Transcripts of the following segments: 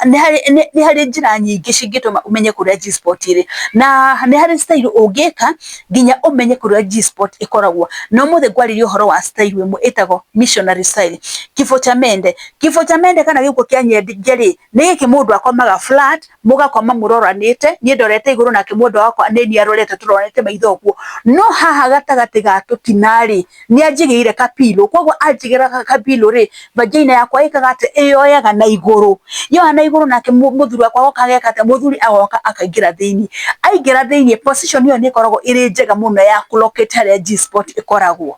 nĩ hari njĩra nyingĩ cingĩtũma ũmenye kũrĩa G-spot ĩrĩ, na nĩ hari style ũngĩka nginya ũmenye kũrĩa G-spot ĩkoragwo. No mũthĩ ngwarĩria ũhoro wa style ĩmwe ĩtagwo missionary style. Kifo cha mende kana gĩkuũ kĩa nyenje rĩ, nĩ gĩkĩ mũndũ akomaga flat, mũgakoma mũroranĩte, niĩ ndorete igũrũ nake mũndũ wakwa nĩ niĩ arorete, tũroranĩte maitho ũguo. No haha gatagatĩ ga tũtina rĩ, nĩ anjigĩire kapilo, koguo anjigĩra kapilo rĩ, vagina yakwa ĩkaga atĩ ĩyoyaga na igũrũ, yoya na igũrũ, nake mũthuri wakwa agoka ageka atĩ, mũthuri agoka akaingĩra thĩinĩ. Aingĩra thĩinĩ, position ĩyo nĩ ĩkoragwo ĩrĩ njega mũno ya kũlocate harĩa G-spot ĩkoragwo.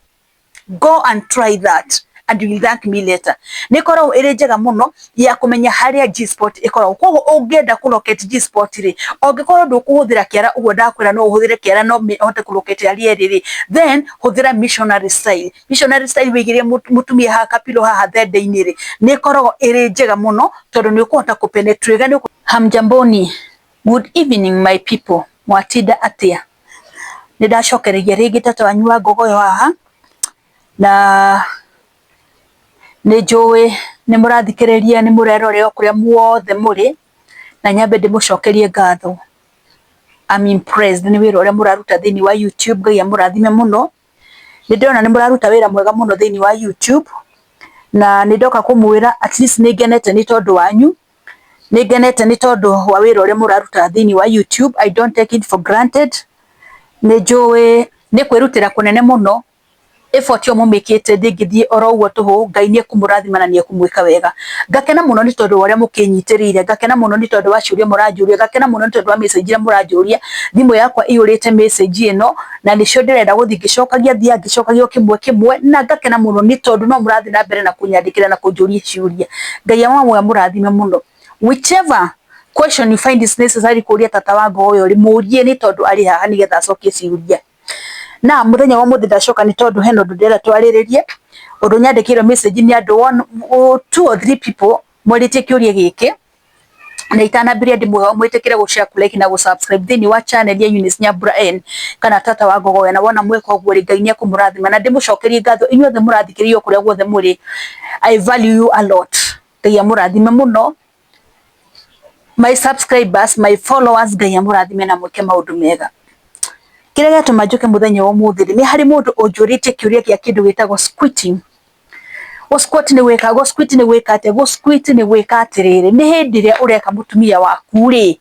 Go and try that and you will thank me later. Nĩ ĩkoragwo ĩrĩ njega mũno ya kũmenya harĩa G-spot ĩkoragwo. Koguo ũngĩenda kũlocate G-spot rĩ, ũngĩkorwo ndũkũhũthĩra kĩara, ũguo ndakwĩra no ũhũthĩre kĩara, no ũhote kũlocate harĩa ĩrĩ rĩ, then hũthĩra missionary style. Missionary style wĩigĩire mũtumia haha kapilo haha thende-inĩ rĩ, nĩ ĩkoragwo ĩrĩ njega mũno tondũ nĩ ũkũhota kũpenetrate. Hamjamboni, good evening my people, mwatinda atĩa? Nĩ ndacokereria rĩngĩ tata wanyu wa Ngogoyo haha, na nĩ njũĩ nĩ mũrathikĩrĩria, nĩ mũrerorera kũrĩa muothe mũrĩ, na nyambe ndĩmũcokerie ngatho. I'm impressed nĩ wĩra ũrĩa mũraruta thĩinĩ wa YouTube, Ngai amũrathime mũno. Nĩ ndĩrona nĩ mũraruta wĩra mwega mũno thĩinĩ wa YouTube, na nĩ ndoka kũmwĩra at least nĩ ngenete nĩ tondũ wanyu, nĩ ngenete nĩ tondũ wa wĩra ũrĩa mũraruta thĩinĩ wa YouTube. I don't take it for granted. Nĩ njũĩ nĩ kwĩrutĩra kũnene mũno, effort yo mũmĩkĩte ndĩngĩthiĩ oro ũguo tũhũ. Ngai nĩ ekũmũrathima na nĩ ekũmwĩka wega. Ngakena mũno nĩ tondũ ũrĩa mũkĩnyitĩrĩire, ngakena mũno nĩ tondũ wa ciũria mũranjũria, ngakena mũno nĩ tondũ wa message iria mũranjũria. Thimũ yakwa ĩiyũrĩte message ĩno, na nĩcio ndĩrenda gũthiĩ ngĩcokagia, thiaga ngĩcokagia kĩmwe kĩmwe, na ngakena mũno nĩ tondũ no mũrathiĩ na mbere na kũnyandĩkĩra na kũnjũria ciũria. Ngai amũrathime mũno. Whichever question you find is necessary kũria tata wa Ngogoyo rĩ, mũrie nĩ tondũ arĩ haha nĩgetha acokie ciũria. Na mũthenya wa mũthĩ ndacoka nĩ tondũ hena ũndũ ndĩrenda twarĩrĩrie. Ũndũ nyandĩkĩirwo message nĩ andũ 2 or 3 people mwerĩtie kĩũria gĩkĩ, na itanambĩrĩria ndĩmwĩtĩkĩre gũshare, like na gũsubscribe thĩinĩ wa channel ya Eunice Nyambura N kana tata wa Ngogoyo, na wona mweka ũguo rĩ, Ngai nĩ ekũmũrathima na ndĩmũcokerie ngatho inyuothe mũrathikĩrĩria kũrĩa guothe mũrĩ. I value you a lot. Ngai amũrathime mũno. My subscribers, my followers, Ngai amũrathime na mwĩke maũndũ mega. Kĩrĩa gĩatũma njũke mũthenya wa ũmũthĩ nĩ harĩ mũndũ ũnjũrĩtie kĩũria gĩa kĩndũ gĩtagwo squirting. Squat nĩ gwĩka, squat nĩ gwĩka atĩa, squat nĩ gwĩka atĩrĩrĩ. Nĩ hĩndĩ ĩrĩa ũreka mũtumia waku rĩ,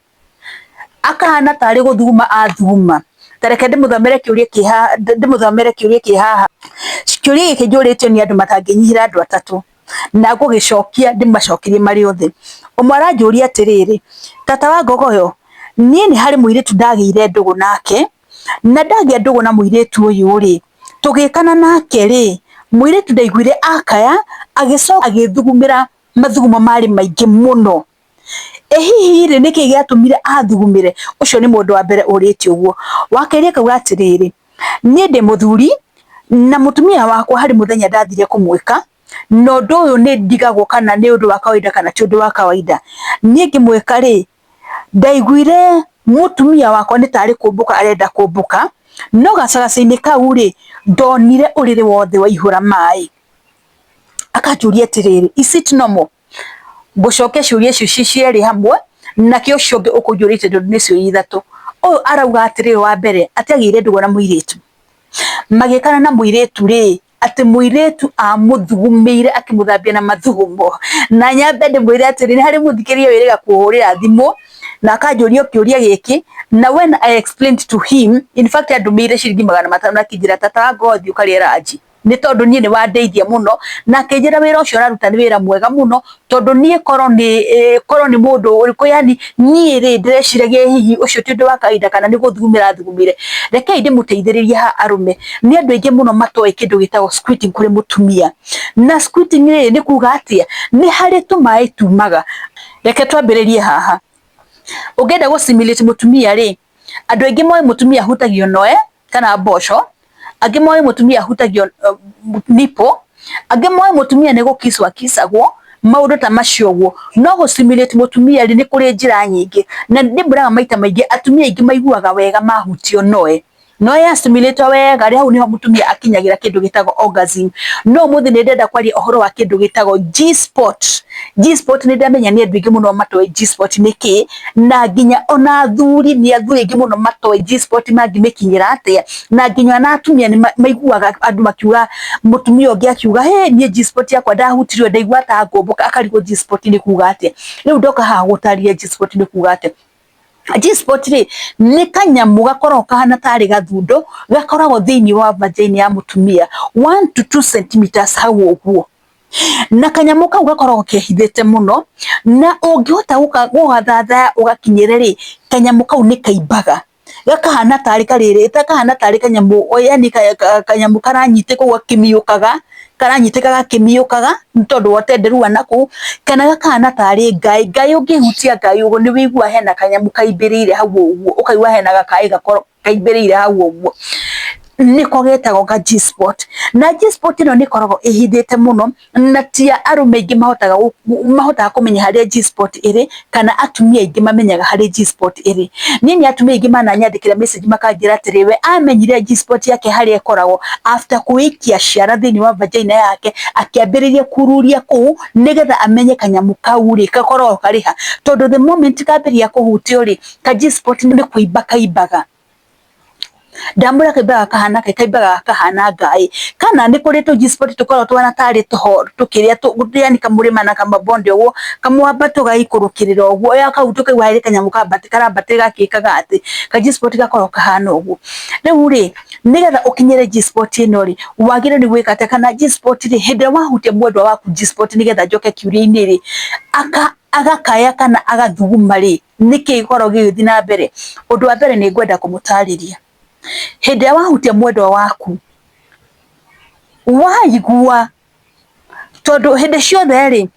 akahana tarĩ gũthuma athuma. Tareke ndĩmũthomere kĩũria kĩ haha. Kĩũria gĩkĩ njũrĩtio nĩ andũ matangĩnyihĩra andũ 3, na ngũgĩcokia ndĩmacokerie marĩ othe. Ũmwe aranjũria atĩrĩrĩ, tata wa Ngogoyo, niĩ nĩ harĩ mũirĩtu ndagĩire ndũgũ nake, na ndagĩa ndũgũ na mũirĩtu ũyũ rĩ, tũgĩkana nake rĩ, mũirĩtu ndaiguire akaya, agĩcoka agĩthugumĩra, mathugumo marĩ maingĩ mũno. Hihi rĩ nĩkĩ gĩatũmire athugumĩre? Ũcio nĩ mũndũ wa mbere ũrĩtio ũguo. Wakerĩ kauga atĩrĩrĩ, niĩ ndĩ mũthuri na mũtumia wakwa harĩ mũthenya ndathire kũmwĩka, na ũndũ ũyũ nĩ ndigagwo kana nĩ ũndũ wa kawaida kana ti ũndũ wa kawaida. Niĩ ngĩmwĩka rĩ, ndaiguire mũtumia wakwa nĩ tarĩ kũmbũka arenda kũmbũka, no gacagaca-inĩ kau rĩ, ndonire ũrĩrĩ wothe waihũra maĩ. Akanjũria atĩrĩrĩ, is it normal? Ngũcokia ciũria icio cierĩ hamwe, nakĩo ũcio ũngĩ ũkũnjũrĩte tondũ nĩ ciũria 3. Ũyũ arauga atĩrĩrĩ, wa mbere atĩ agĩire ndũgũ na mũirĩtu, magĩkana na mũirĩtu rĩ, atĩ mũirĩtu amũthugumĩire akĩmũthambia na mathugumo. Na nyambe ndĩmwĩre atĩrĩ, nĩ harĩ mũthikĩrĩria wĩrĩga kũhũrĩra thimũ na akanjũria kĩũria gĩkĩ, na when I explained to him, in fact andũmĩire ciringi 500 na akĩnjĩra tata wa Ngogoyo thiĩ ũkarĩe ranji, nĩ tondũ niĩ nĩ wandeithia mũno, na akĩnjĩra wĩra ũcio ũraruta nĩ wĩra mwega mũno, tondũ niĩ korwo nĩ mũndũ ũrĩkũ, yani niĩ rĩ ndĩreciragia hihi ũcio ti ũndũ wa kawaida kana nĩ gũthugumĩra thugumĩre. Rekei ndĩmũteithĩrĩrie ha arũme, nĩ andũ aingĩ mũno matoĩ kĩndũ gĩtagwo squirting kũrĩ mũtumia. Na squirting rĩ nĩ kuga atĩa? Nĩ harĩ tũmaĩ tumaga. Reke twambĩrĩrie haha. Ũngĩenda gũsimulate mũtumia rĩ, andũ aingĩ moĩ mũtumia ahutagio noe kana mboco, angĩ moĩ mũtumia ahutagio nipple, angĩ moĩ mũtumia nĩ gũkisswo akissagwo, maũndũ ta macio ũguo. No gũsimulate mũtumia rĩ nĩ kũrĩ njĩra nyingĩ, na ndĩmwĩraga maita maingĩ atumia aingĩ maiguaga wega mahutio noe. no ya stimulator wega ri hau niho mutumia akinyagira kindu gitago orgasm. No muthi ni ndenda kwaria ohoro wa kindu gitago G-spot. G-spot ni ndamenya ni andu ingi muno matoe G-spot niki, na nginya ona athuri ni athuri ingi muno matoe G-spot mangimikinyira atia, na nginya na atumia ni maiguaga andu makiuga mutumia ungi akiuga he ni G-spot yakwa ndahutirio ndaigua ta ngomboka akarigo G-spot ni kuga atia. Riu ndoka haha gutaria G-spot ni kuga atia. G-spot ni kanyamu gakoragwo kahana tari gathundo gakoragwo thiini wa vagina ya mutumia 1 to 2 cm hau uguo, na kanyamu kau gakoragwo kehithite muno, na ungihota gugathathaya ugakinyire kanyamu kau ni kaimbaga gakahana tari kariri takahana tari kanyamu yani kanyamu karanyite ko gakimiukaga karanyitikaga kimiukaga ntondu wotenderu anaku, kana gakahana tari ngai ungihutia ngai ugo ni wigua hena kanyamu kaimbirire hau uguo ukaigua hena gakai gakoro kaimbirire hau uguo, niko getagwo ga G-spot. Na G-spot ino nikoragwo ihithite muno, na tia arume ingi mahotaga kumenya haria G-spot iri, kana atumia ingi mamenyaga haria G-spot iri. Ni atumia ingi mananyandikira message makanjira atiri we amenyire G-spot yake haria ikoragwo after kuikia ciara thiini wa vagina yake, akiambiriria kururia kuu nigetha amenye kanyamu kau ri gakoragwo kariha, tondu the moment kambiria kuhutio ri ka G-spot ni kuimba kaimbaga ndambura kaimbaga kahana ngai, kana ni kuri tu G-spot tukorwo twana tari toho tukiria yani kamurima na kamabonde uguo kamwamba tugaikurukirira uguo ya kau tukaigua hari kanyamu karambate gakikaga ati ka G-spot gakorwo kahana uguo. Riu ri nigetha ukinyire G-spot ino ri wagire ni gwika ati kana G-spot ri hindi wahutia mwendwa waku G-spot nigetha njoke kiuria-ini ri agakaya kana agathuguma ri niki ikorwo gigithii na mbere. Undu wa mbere ni ngwenda kumutariria hindi wahutia mwendwa waku waigua, tondu hindi ciothe ri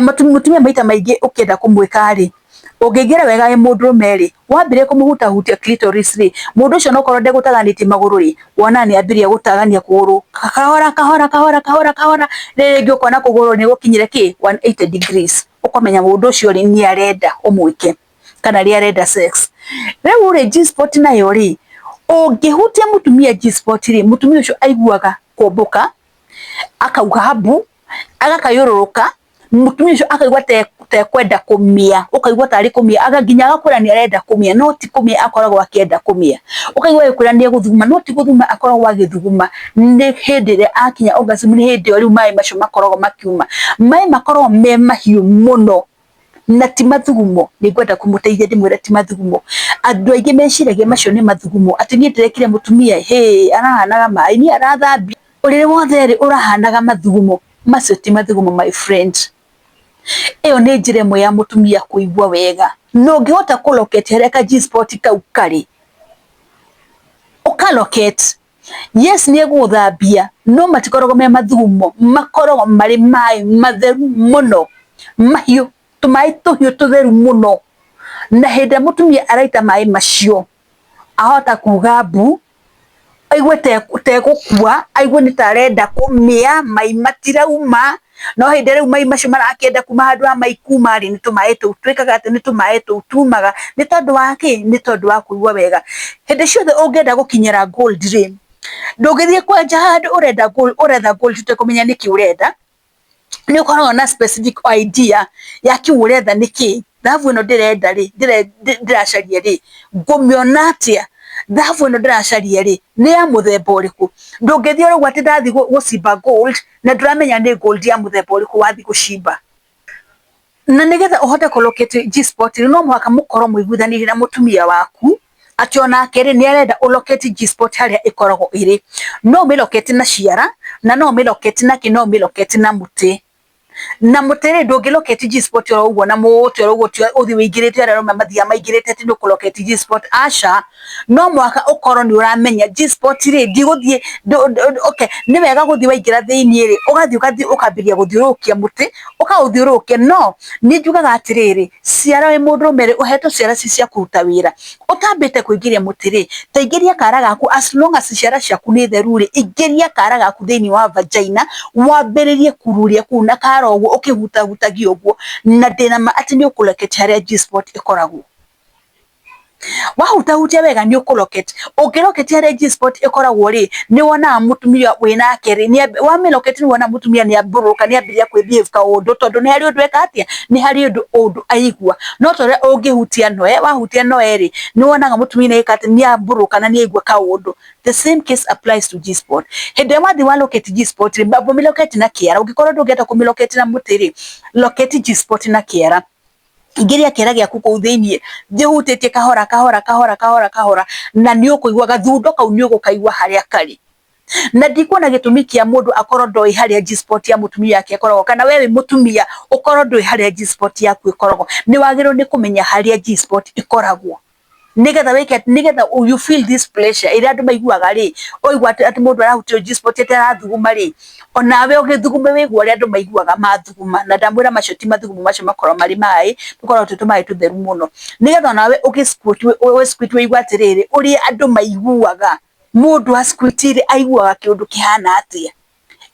mutumia maita maingi ukienda kumwika ri ungingira wega wi mundurume ri wambire kumuhutahutia clitoris ri mundu ucio nokorwo ndegutaganitie maguru ri wona ni ambiria gutagania kuguru kahora ringi ukona kuguru ni gukinyire ki 180 degrees, ukamenya mundu ucio ri ni arenda umwike kana ri arenda sex. Riu ri G-spot nayo ri ungihutia mutumia G-spot ri mutumia ucio aiguaga komboka akauga habu agakayururuka, mutumia ucio akaigua te kwenda kumia, ukaigua tari kumia agaginya agakwira ni arenda kumia no ti kumia akoragwo akienda kumia, ukaigua gikwira ni guthuguma no ti guthuguma akoragwo agithuguma. Ni hindi ri akinya orgasm ni hindi riu mai macio makoragwo makiuma, mai makoragwo me mahiu muno na ti mathugumo. Ni ngwenda kumuteithia ndimwire ti mathugumo. Andu aingi meciragia macio ni mathugumo ati ni ndirekire mutumia arahanaga mai ni arathambia urire wothe ri urahanaga mathugumo. Macio ti mathugumo my friend. Iyo ni njira imwe ya mutumia kuigua wega. No ngihota kulocate haria ka G-spot kau kari ukalocate, yes ni eguthambia no matikoragwo me mathugumo, makoragwo mari mai matheru muno mahiu tumai tuhiu tutheru muno, na hindi mutumia araita mai macio ahota kuga mbu aigue te gukua aigue ni tarenda kumia mai matirauma. No hindi riu mai macio marakenda kuma handu ha mai kuma ri ni tumai tu twikaga ati ni tumai tu tumaga ni tondu wa ki ni tondu wa kuigua wega. Hindi ciothe ungienda gukinyira gold ri ndungithie kwanja handu urenda gold tutekumenya niki urenda, ni ukoragwo na specific idea ya ki urenda niki thavu ino ndirenda ri ndiracaria ri ngumiona atia thavu ino ndiracaria ri ni ya muthemba uriku. Ndungithie urugwa ati ndathi gucimba gold na nduramenya ni gold ya muthemba uriku wathi gucimba. Na nigetha uhote kulocate G-spot no muhaka mukorwo muiguithanirie na mutumia waku ati onake ri ni arenda ulocate G-spot haria ikoragwo iri. No milocate na ciara na no milocate na ki no milocate na muti. Na mutere ndungilocate G-spot oro uguo na muti oro uguo uthi wingirite aria mathia maingirite ati no kulocate G-spot aca. No mwaka ukorwo ni uramenya G-spot ri ndiguthie okay ni wega guthie waingira thiini ri ugathie ukambiria guthiurukia muti ukauthiurukia. No ni njugaga atiriri ciara wi mundurume ri uhetwo ciara cia kuruta wira utambite kuingiria muti ri ta ingiria kara gaku as long as ciara ciaku ni theru ri ingiria kara gaku thiini wa vagina wambiririe kururia kuna kara uguo ukihutahutagia uguo na ndina ma ati ni ukulekete haria G-spot ikoragwo. wahutahutia wega ni ukuloketi ukiroketi ya G-spot ikoragwo ri ni wona mutumia wina keri ni wa miloketi ni wona mutumia ni aburuka ni ambiria kwibehave ka undu tondu ni hari undu ekatia ni hari undu aigua no tore ungihutia noe wahutia noe ri ni wonaga mutumia ni ekati ni aburuka na ni aigua ka undu. The same case applies to G-spot. Hende wathi wa locate G-spot ri babo miloketi na kiara ugikorwo ndungeta kumiloketi na mutiri locate G-spot na kiara igiria kera giaku kuu thiini thihutitie kahora na ni ukuigua gathundo kau ni ugukaigua haria kari na ndikuona gitumi kia mundu akorwo ndoi haria G-spot ya mutumia yake akoragwo kana wewe mutumia ukorwo ndoi haria G-spot yaku ikoragwo ni wagirwo ni kumenya haria G-spot ikoragwo nigetha weke nigetha you feel this pleasure ira andu maiguaga ri oigwa ati mundu arahutio G-spot atarathuguma ri onawe ugithugume wigwa ri andu maiguaga mathuguma na ndamwira macio ti mathugumo macio makorwo mari mai tukorwo tutumai tutheru muno nigetha onawe ugisquit wigwa atiriri uri andu maiguaga mundu asquitire aiguaga kiundu kihana atia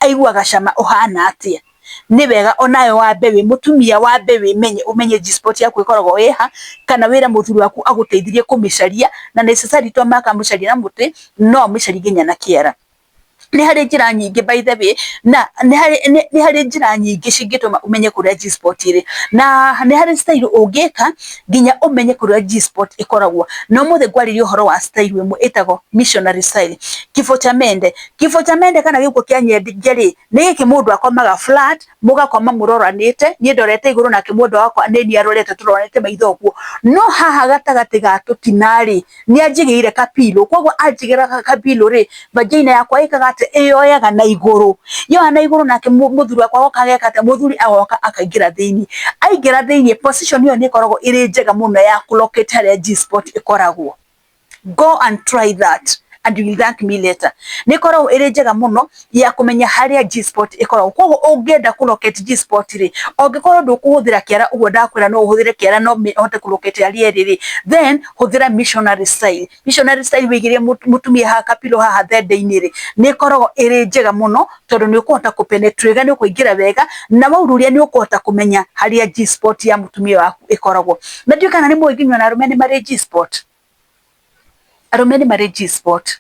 aiguaga cama uhana atia ni wega onayo wambe wi mutumia wambe wi umenye G-spot yaku ikoragwo iha kana wira muthuri waku aguteithirie kumicaria na necessary to maka mucaria na muti no micaria ginya na kiera ni hari njira nyingi by the way na ni hari njira nyingi cingituma umenye kuria G-spot iri na ni hari style ungika ginya umenye kuria G-spot ikoragwo no muthe gwaririo horo wa style we muitago missionary style kifo cha mende kana giko kia nyenderi ni giki mundu akomaga flat mugakoma muroranite ni ndorete iguru na kimundu wakwa ni arorete turoranite maitho guo no haha gatagati ga tutinari ni anjigiire kapilo koguo anjigira kapilo ri vagina yakwa ikaga iyo yaga na iguru yo na iguru nake muthuri wakwa okageka ate muthuri agoka akaingira thiini aingira thiini position yo ni koragwo iri njega muno ya locate haria G-spot ikoragwo. Go and try that and you will thank me later. Ni koragwo iri njega muno ya kumenya haria G-spot ikoragwo koguo ungenda ku locate G-spot ri ungikorwo ndukuhuthira kiara uguo ndakwira no uhuthire kiara no hote ku locate haria riri then huthira missionary style wigirie mutumia ha kapilo haha thende-ini ri ni koragwo iri njega muno tondu ni ukuhota ku penetrate ni ukuingira wega na waururia ni ukuhota kumenya haria G-spot ya mutumia waku ikoragwo na ndio kana ni muiginywa na arume ni mari G-spot arume ni mari G-spot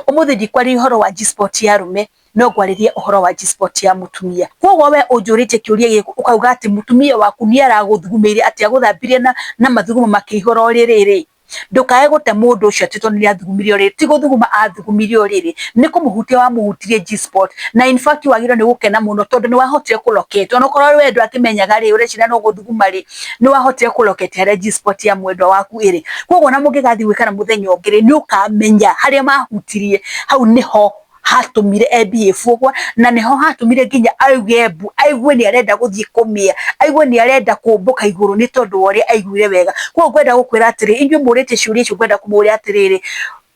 umuthi ndikwari horo wa G-spot ya arume no gwaririe uhoro wa G-spot ya mutumia koguo we unjurite kiuria giku ukauga ati mutumia waku ni araguthugumiire ati aguthambirie na mathugumo makihoro riri ndukae gute mundu ucio ati tondu ni athugumirio riri ti guthuguma athugumirio riri ni kumuhutia wa muhutirie G-spot na in fact wagiro ni gukena muno tondu ni wahotire ku locate ono korwo we ndu akimenyaga ri urecina no guthuguma ri ni wahotire ku locate haria G-spot ya mwendo waku iri koguo na mungigathi gwikara muthenya ungiri ni ukamenya haria mahutirie hau niho hatumire ebiefu na niho hatumire ginya aigue ni arenda guthie kumia aigue ni arenda kumbuka iguru ni tondu wori aiguire wega kwa gwenda gukwira atiri inyu murite ciuria icio gwenda kumuria atiriri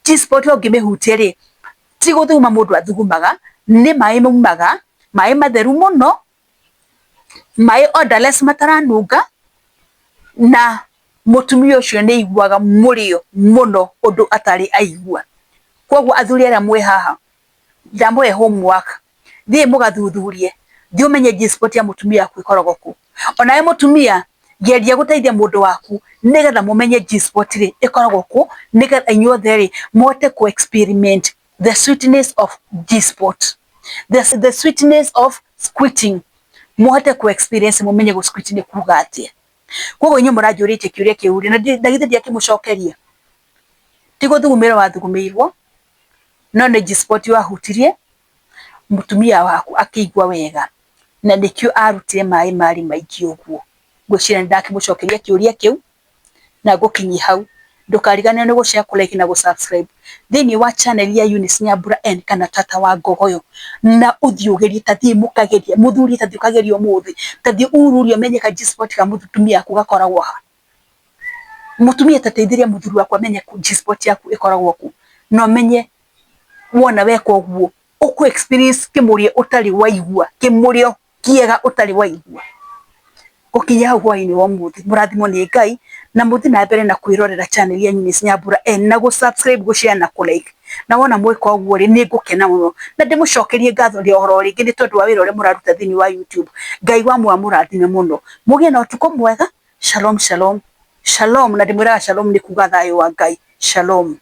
G-spot ongimihutie ri ti guthuma mundu athugumaga ni mai mumaga mai matheru muno mai odorless mataranunga na mutumia ucio ni iguaga murio muno undu atari aigua koguo athuri aria mwe haha ndamwe homework thie mugathuthurie thie umenye G-spot ya mutumia yaku ikoragwo ku onawe mutumia geria guteithia mundu waku nigetha mumenye G-spot ri ikoragwo ku nigetha inyuothe ri muhote ku experiment the sweetness of G-spot the sweetness of squirting muhote ku experience mumenye gu squirting ni kuga atia koguo inyu murajurite kiuria kiuri na ndagithe ndiakimucokeria ti guthugumira wathugumirwo no ni G-spot wahutirie mutumia waku akigwa wega na ndikio arutire mai mari maigi uguo ngwicira ndakimucokeria kiuria kiu na gukinyi hau ndukarigane ni gushare ku like na gu subscribe thini wa channel ya Eunice Nyambura N kana tata wa Ngogoyo na uthiugerie tathie mukageria muthuri tathie ukageria umuthi tathie ururio menye ka G-spot ka mutumia yaku gakoragwo ha mutumia tateithiria muthuri waku amenye G-spot yaku ikoragwo ku no menye wona weka uguo uku experience kimurie utari waigua kimurio kiega utari waigua gukinya hwaini wa muthi murathimo ni Ngai na muthi na mbere na kwirorera channel ya Eunice Nyambura N na gu subscribe gu share na ku like na wona mweka uguo ri ni ngukena muno na ndimucokerie ngatho ri ohoro ringi ni tondu wa wira uri muraruta thini wa YouTube Ngai wa murathime muno mugie na utuko mwega shalom Shalom, na ndimwiraga shalom ni kuga thayo wa Ngai. Shalom.